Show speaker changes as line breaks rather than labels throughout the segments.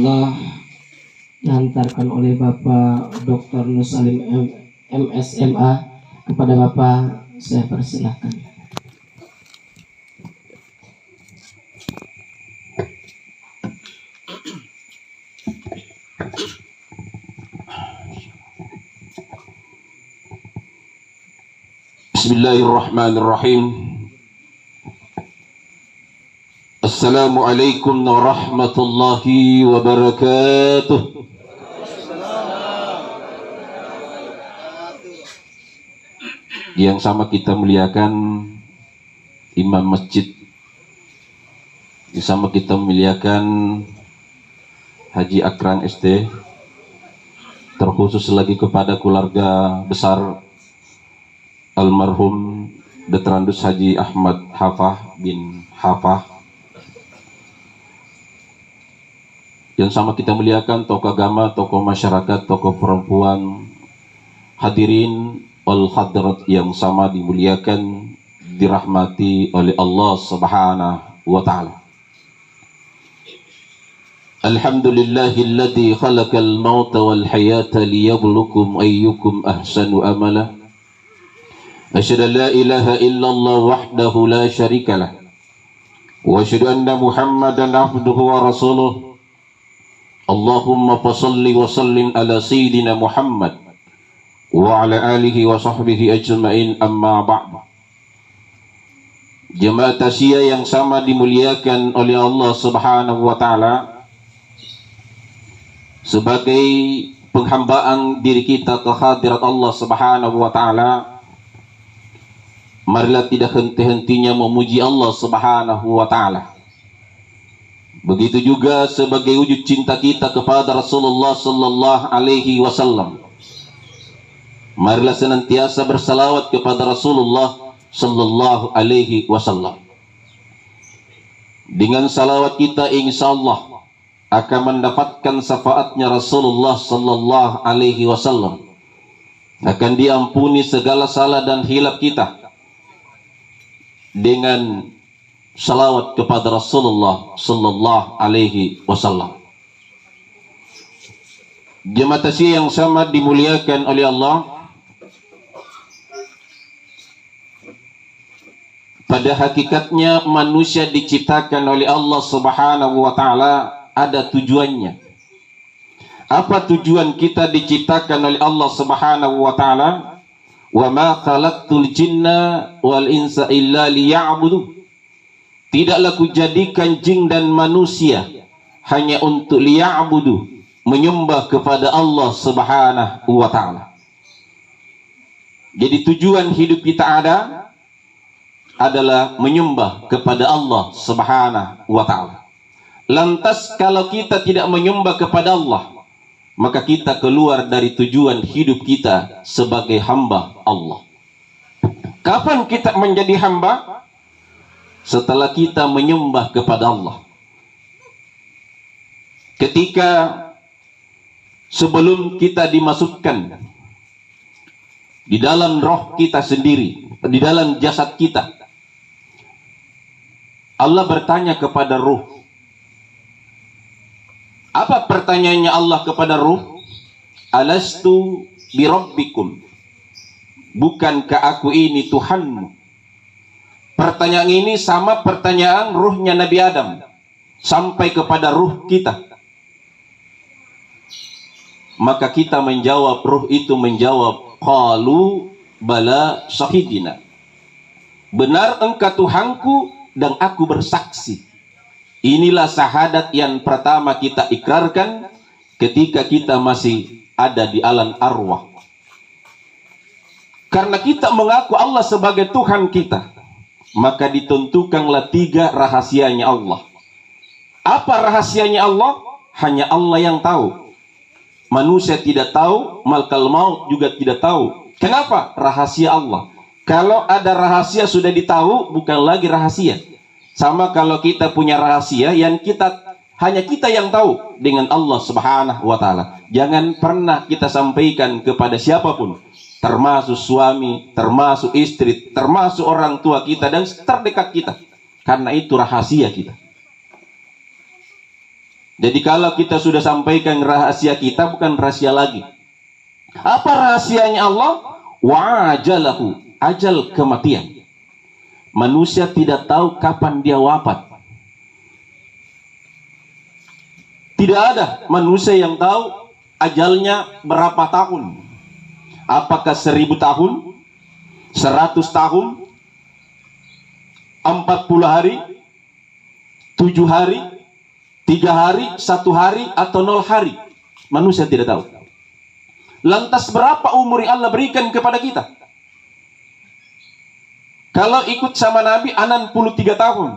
insyaallah dihantarkan oleh Bapak Dr. Nusalim MSMA. Kepada Bapak saya persilahkan.
Bismillahirrahmanirrahim. Assalamualaikum warahmatullahi wabarakatuh. Yang sama kita muliakan imam masjid, yang sama kita muliakan Haji Akrang ST, terkhusus lagi kepada keluarga besar almarhum Detrandus Haji Ahmad Hafah bin Hafah. Yang sama kita muliakan tokoh agama, tokoh masyarakat, tokoh perempuan, hadirin wal hadirat yang sama dimuliakan, dirahmati oleh Allah Subhanahu wa taala. Alhamdulillahilladzi khalaqal mauta wal hayata liyabluwakum ayyukum ahsanu amala. Asyhadu an la ilaha illallah wahdahu la syarikalah wa asyhadu anna Muhammadan abduhu wa rasuluh. Allahumma fasalli wa sallim ala sayyidina Muhammad wa ala alihi wa sahbihi ajma'in, amma ba'd. Jemaah tasyiyah yang sama dimuliakan oleh Allah Subhanahu wa taala, sebagai penghambaan diri kita ke hadirat Allah Subhanahu wa taala, marilah tidak henti-hentinya memuji Allah Subhanahu wa taala. Begitu juga sebagai wujud cinta kita kepada Rasulullah sallallahu alaihi wasallam, marilah senantiasa bersalawat kepada Rasulullah sallallahu alaihi wasallam. Dengan salawat kita insyaallah akan mendapatkan syafaatnya Rasulullah sallallahu alaihi wasallam, akan diampuni segala salah dan hilaf kita dengan salawat kepada Rasulullah sallallahu alaihi wasallam. Jemaah tasyiyah yang sama dimuliakan oleh Allah, pada hakikatnya manusia diciptakan oleh Allah Subhanahu wa taala ada tujuannya. Apa tujuan kita diciptakan oleh Allah Subhanahu wa taala? Wa ma khalaqtul jinna wal insa illa liya'budu. Tidaklah kujadikan jin dan manusia hanya untuk liya'budu, menyembah kepada Allah Subhanahu wa taala. Jadi tujuan hidup kita adalah menyembah kepada Allah Subhanahu wa taala. Lantas kalau kita tidak menyembah kepada Allah, maka kita keluar dari tujuan hidup kita sebagai hamba Allah. Kapan kita menjadi hamba? Setelah kita menyembah kepada Allah. Ketika sebelum kita dimasukkan di dalam roh kita sendiri, di dalam jasad kita, Allah bertanya kepada ruh. Apa pertanyaannya Allah kepada ruh? Alastu birabbikum, bukankah aku ini Tuhanmu? Pertanyaan ini sama pertanyaan ruhnya Nabi Adam sampai kepada ruh kita. Maka kita menjawab, ruh itu menjawab, qalu bala syahidina. Benar engkau Tuhanku dan aku bersaksi. Inilah syahadat yang pertama kita ikrarkan ketika kita masih ada di alam arwah. Karena kita mengaku Allah sebagai Tuhan kita, maka ditentukanlah 3 rahasianya Allah. Apa rahasianya Allah? Hanya Allah yang tahu. Manusia tidak tahu, malakal maut juga tidak tahu. Kenapa? Rahasia Allah. Kalau ada rahasia sudah ditahu, bukan lagi rahasia. Sama kalau kita punya rahasia yang hanya kita yang tahu dengan Allah Subhanahu wa taala. Jangan pernah kita sampaikan kepada siapapun, termasuk suami, termasuk istri, termasuk orang tua kita dan terdekat kita. Karena itu rahasia kita. Jadi kalau kita sudah sampaikan rahasia kita, bukan rahasia lagi. Apa rahasianya Allah? Wa'ajalahu, ajal kematian. Manusia tidak tahu kapan dia wafat. Tidak ada manusia yang tahu ajalnya berapa tahun. Apakah 1000 tahun, 100 tahun, 40 hari, 7 hari, 3 hari, 1 hari, atau 0 hari. Manusia tidak tahu. Lantas berapa umur yang Allah berikan kepada kita? Kalau ikut sama Nabi 63 tahun.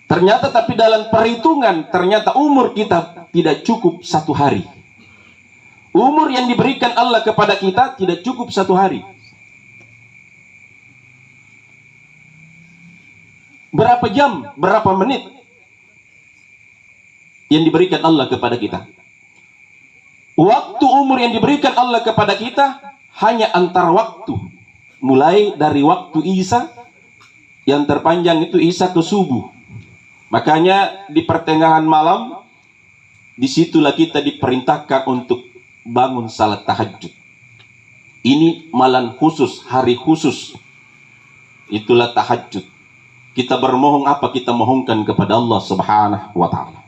Ternyata tapi dalam perhitungan, ternyata umur kita tidak cukup 1 hari. Umur yang diberikan Allah kepada kita tidak cukup 1 hari. Berapa jam, berapa menit yang diberikan Allah kepada kita? Waktu umur yang diberikan Allah kepada kita hanya antar waktu. Mulai dari waktu Isa, yang terpanjang itu Isa ke subuh. Makanya di pertengahan malam, disitulah kita diperintahkan untuk bangun salat tahajud. Ini malam khusus, hari khusus. Itulah tahajud. Kita bermohon apa? Kita mohonkan kepada Allah Subhanahu wa ta'ala.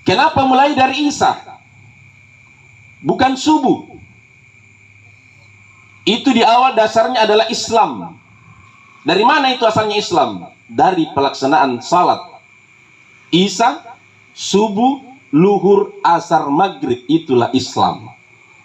Kenapa mulai dari Isa? Bukan subuh. Itu di awal dasarnya adalah Islam. Dari mana itu asalnya Islam? Dari pelaksanaan salat. Isa, subuh, luhur, asar, maghrib. Itulah Islam.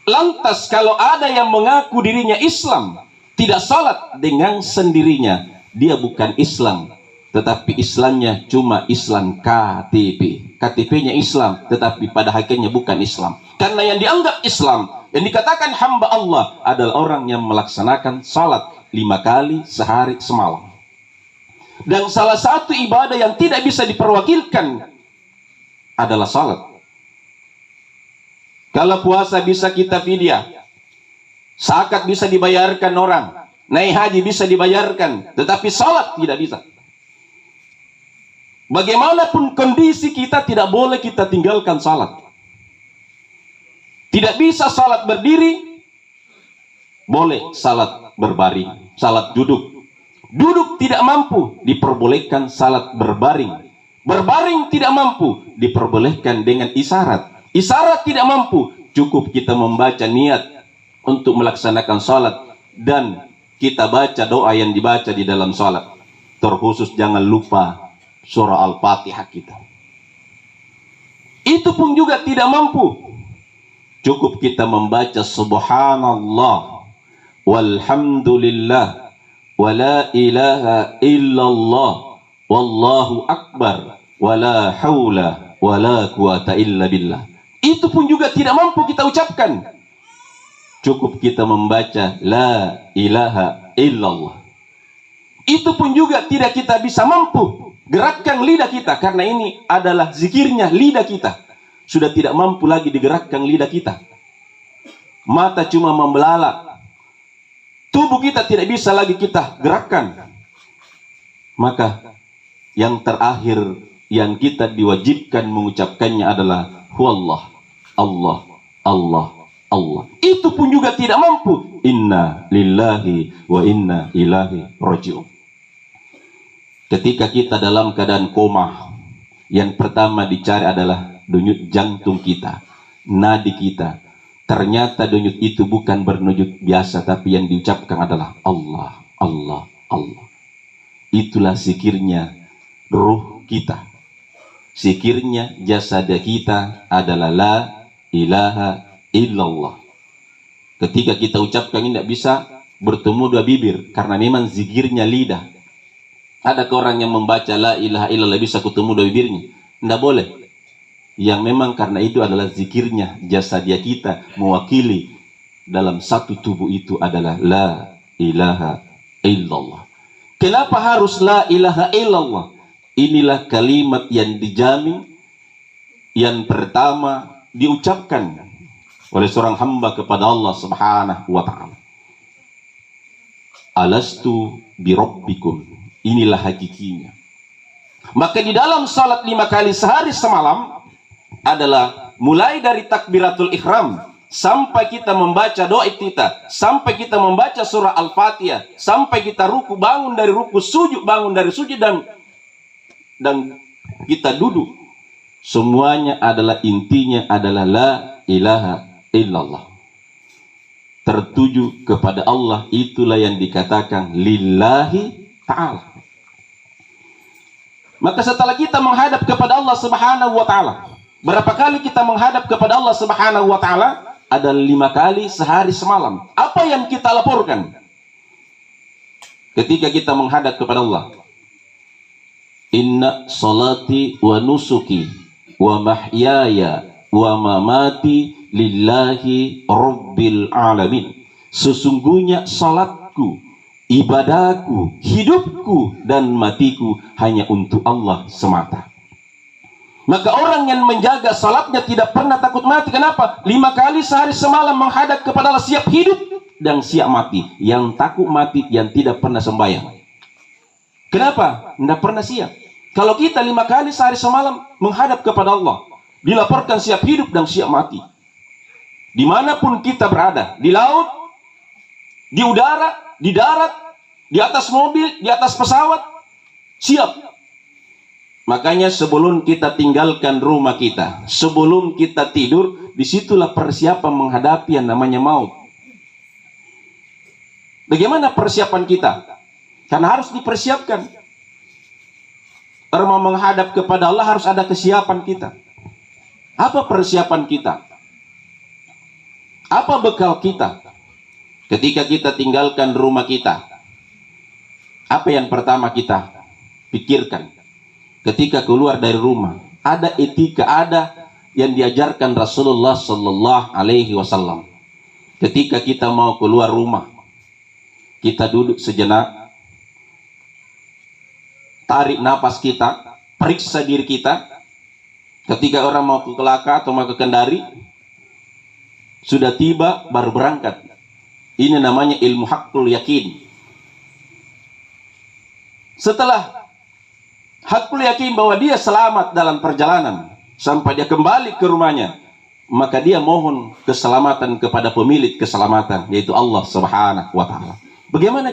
Lantas kalau ada yang mengaku dirinya Islam, tidak salat dengan sendirinya, dia bukan Islam. Tetapi Islamnya cuma Islam KTP. KTP-nya Islam, tetapi pada hakikatnya bukan Islam. Karena yang dianggap Islam, yang dikatakan hamba Allah, adalah orang yang melaksanakan salat 5 kali sehari semalam. Dan salah satu ibadah yang tidak bisa diperwakilkan adalah salat. Kalau puasa bisa kita fidyah, zakat bisa dibayarkan orang, naik haji bisa dibayarkan, tetapi salat tidak bisa. Bagaimanapun kondisi kita, tidak boleh kita tinggalkan salat. Tidak bisa salat berdiri, boleh salat berbaring, salat duduk. Duduk tidak mampu, diperbolehkan salat berbaring. Berbaring tidak mampu, diperbolehkan dengan isyarat. Isyarat tidak mampu, cukup kita membaca niat untuk melaksanakan salat, dan kita baca doa yang dibaca di dalam salat. Terkhusus jangan lupa surah Al-Fatihah kita. Itu pun juga tidak mampu. Cukup kita membaca subhanallah walhamdulillah wa la ilaha illallah wallahu akbar wa la hawla wa la quwata illa billah. Itu pun juga tidak mampu kita ucapkan. Cukup kita membaca la ilaha illallah. Itu pun juga tidak kita bisa mampu gerakkan lidah kita, karena ini adalah zikirnya lidah kita. Sudah tidak mampu lagi digerakkan lidah kita. Mata cuma membelalak. Tubuh kita tidak bisa lagi kita gerakkan. Maka yang terakhir yang kita diwajibkan mengucapkannya adalah huwallah, Allah, Allah, Allah. Itu pun juga tidak mampu. Inna lillahi wa inna ilaihi raji'un. Ketika kita dalam keadaan koma, yang pertama dicari adalah denyut jantung kita, nadi kita. Ternyata denyut itu bukan berdenyut biasa, tapi yang diucapkan adalah Allah, Allah, Allah. Itulah zikirnya ruh kita. Zikirnya jasad kita adalah la ilaha illallah. Ketika kita ucapkan ini tidak bisa bertemu dua bibir, karena memang zikirnya lidah. Ada orang yang membaca la ilaha illallah bisa ketemu dua bibirnya? Tidak boleh. Yang memang karena itu adalah zikirnya jasadia kita, mewakili dalam satu tubuh itu adalah la ilaha illallah. Kenapa harus la ilaha illallah? Inilah kalimat yang dijamin, yang pertama diucapkan oleh seorang hamba kepada Allah Subhanahu wa ta'ala. Alastu birabbikum. Inilah hakikinya. Maka di dalam salat 5 kali sehari semalam adalah mulai dari takbiratul ihram sampai kita membaca doa iftitah, sampai kita membaca surah Al-Fatihah, sampai kita ruku, bangun dari ruku, sujud, bangun dari sujud, dan kita duduk. Semuanya adalah intinya adalah la ilaha illallah. Tertuju kepada Allah, itulah yang dikatakan lillahi ta'ala. Maka setelah kita menghadap kepada Allah Subhanahu wa ta'ala, berapa kali kita menghadap kepada Allah Subhanahu wa ta'ala? Ada 5 kali sehari semalam. Apa yang kita laporkan ketika kita menghadap kepada Allah? Inna salati wa nusuki wa mahyaya wa mamati lillahi rabbil alamin. Sesungguhnya salatku, ibadahku, hidupku dan matiku hanya untuk Allah semata. Maka orang yang menjaga salatnya tidak pernah takut mati. Kenapa? 5 kali sehari semalam menghadap kepada Allah, siap hidup dan siap mati. Yang takut mati, yang tidak pernah sembahyang. Kenapa? Tidak pernah siap. Kalau kita 5 kali sehari semalam menghadap kepada Allah, dilaporkan siap hidup dan siap mati. Dimanapun kita berada, di laut, di udara, di darat, di atas mobil, di atas pesawat, siap. Makanya sebelum kita tinggalkan rumah kita, sebelum kita tidur, disitulah persiapan menghadapi yang namanya maut. Bagaimana persiapan kita? Karena harus dipersiapkan. Orang mau menghadap kepada Allah harus ada kesiapan kita. Apa persiapan kita? Apa bekal kita? Ketika kita tinggalkan rumah kita, apa yang pertama kita pikirkan? Ketika keluar dari rumah, ada etika, ada yang diajarkan Rasulullah Sallallahu Alaihi Wasallam. Ketika kita mau keluar rumah, kita duduk sejenak, tarik napas kita, periksa diri kita. Ketika orang mau ke Kelaka atau mau ke Kendari, sudah tiba baru berangkat. Ini namanya ilmu hakul yakin. Setelah hakul yakin bahwa dia selamat dalam perjalanan sampai dia kembali ke rumahnya, maka dia mohon keselamatan kepada pemilik keselamatan, yaitu Allah Subhanahu wa ta'ala. Bagaimana cara